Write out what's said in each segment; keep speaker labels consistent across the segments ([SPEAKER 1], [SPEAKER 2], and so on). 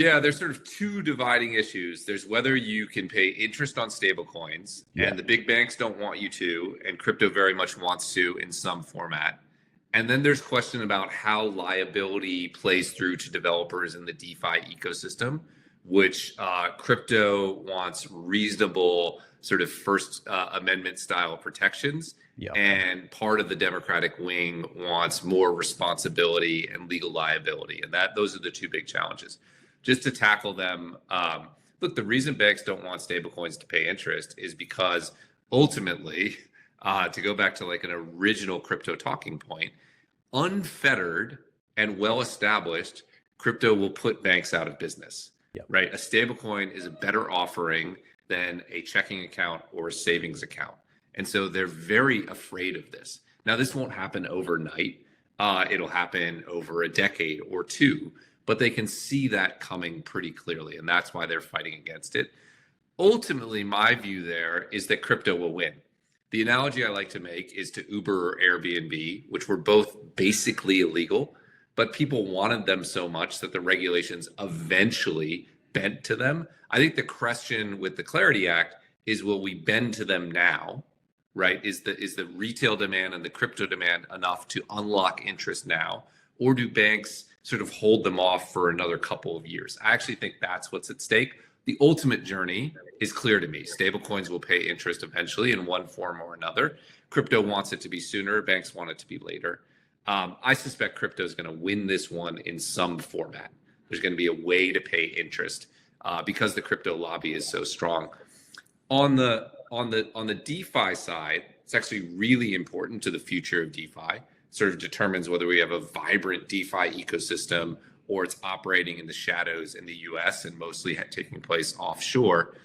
[SPEAKER 1] Yeah, there's sort of two dividing issues. There's whether you can pay interest on stablecoins,
[SPEAKER 2] Yeah.
[SPEAKER 1] and the big banks don't want you to, and crypto very much wants to in some format. And then there's question about how liability plays through to developers in the DeFi ecosystem, which crypto wants reasonable sort of First Amendment style protections.
[SPEAKER 2] Yeah.
[SPEAKER 1] And part of the Democratic wing wants more responsibility and legal liability. And those are the two big challenges. Just to tackle them, look, the reason banks don't want stablecoins to pay interest is because ultimately, to go back to like an original crypto talking point, unfettered and well-established, crypto will put banks out of business, right? A stablecoin is a better offering than a checking account or a savings account. And so they're very afraid of this. Now, this won't happen overnight. It'll happen over a decade or two, but they can see that coming pretty clearly. And that's why they're fighting against it. Ultimately, my view there is that crypto will win. The analogy I like to make is to Uber or Airbnb, which were both basically illegal, but people wanted them so much that the regulations eventually bent to them. I think the question with the Clarity Act is, will we bend to them now, right? Is the retail demand and the crypto demand enough to unlock interest now? Or do banks sort of hold them off for another couple of years? I actually think that's what's at stake. The ultimate journey is clear to me. Stablecoins will pay interest eventually in one form or another. Crypto wants it to be sooner. Banks want it to be later. I suspect crypto is going to win this one in some format. There's going to be a way to pay interest because the crypto lobby is so strong. On the DeFi side, it's actually really important to the future of DeFi. It sort of determines whether we have a vibrant DeFi ecosystem or it's operating in the shadows in the US and mostly taking place offshore.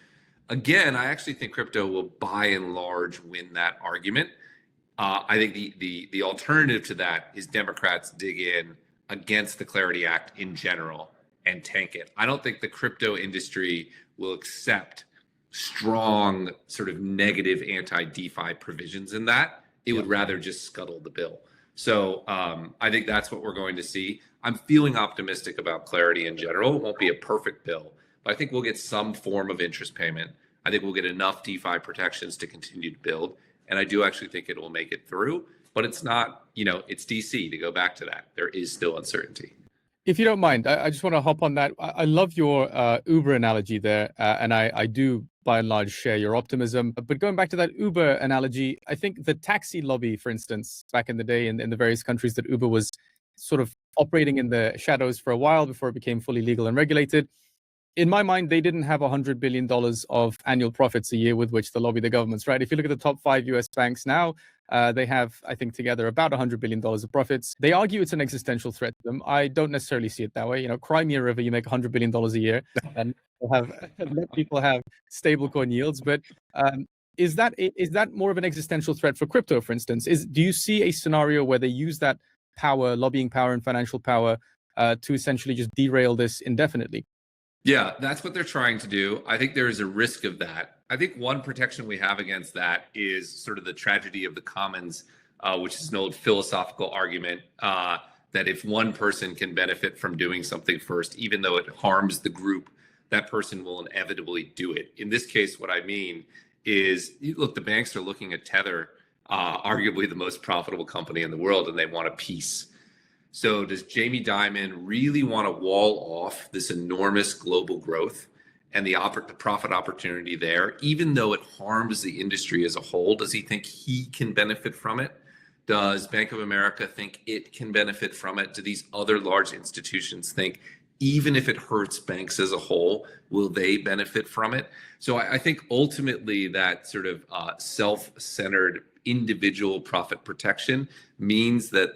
[SPEAKER 1] Again, I actually think crypto will by and large win that argument. I think the alternative to that is Democrats dig in against the Clarity Act in general and tank it. I don't think the crypto industry will accept strong sort of negative anti-DeFi provisions in that. It would rather just scuttle the bill. So I think that's what we're going to see. I'm feeling optimistic about Clarity in general. It won't be a perfect bill, but I think we'll get some form of interest payment. I think we'll get enough DeFi protections to continue to build. And I do actually think it will make it through, but it's not, it's DC, to go back to that. There is still uncertainty.
[SPEAKER 2] If you don't mind, I just want to hop on that. I love your Uber analogy there, and I do, by and large, share your optimism. But going back to that Uber analogy, I think the taxi lobby, for instance, back in the day in the various countries that Uber was sort of operating in the shadows for a while before it became fully legal and regulated, in my mind, they didn't have $100 billion of annual profits a year with which to lobby the governments, right? If you look at the top 5 US banks now, they have, I think, together about $100 billion of profits. They argue it's an existential threat to them. I don't necessarily see it that way. Cry me a river, you make $100 billion a year and let people have stablecoin yields. But is that more of an existential threat for crypto, for instance? Do you see a scenario where they use that power, lobbying power and financial power to essentially just derail this indefinitely?
[SPEAKER 1] Yeah, that's what they're trying to do. I think there is a risk of that. I think one protection we have against that is sort of the tragedy of the commons, which is an old philosophical argument that if one person can benefit from doing something first, even though it harms the group, that person will inevitably do it. In this case, what I mean is, look, the banks are looking at Tether, arguably the most profitable company in the world, and they want a piece. So does Jamie Dimon really want to wall off this enormous global growth and the profit opportunity there, even though it harms the industry as a whole? Does he think he can benefit from it? Does Bank of America think it can benefit from it? Do these other large institutions think, even if it hurts banks as a whole, will they benefit from it? So I think ultimately that sort of self-centered individual profit protection means that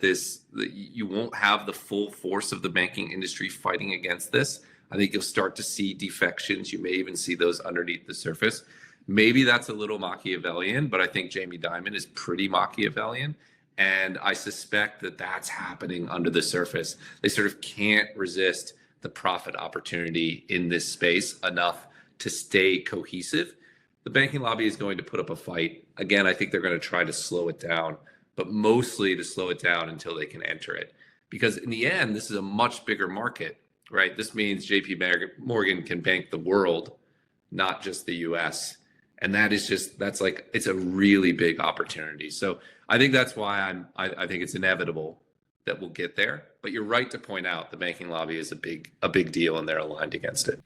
[SPEAKER 1] you won't have the full force of the banking industry fighting against this. I think you'll start to see defections. You may even see those underneath the surface. Maybe that's a little Machiavellian, but I think Jamie Dimon is pretty Machiavellian. And I suspect that that's happening under the surface. They sort of can't resist the profit opportunity in this space enough to stay cohesive. The banking lobby is going to put up a fight. Again, I think they're going to try to slow it down, but mostly to slow it down until they can enter it. Because in the end, this is a much bigger market, right? This means JP Morgan can bank the world, not just the US. And that is just, that's like, it's a really big opportunity. So I think that's why I think it's inevitable that we'll get there. But you're right to point out the banking lobby is a big deal and they're aligned against it.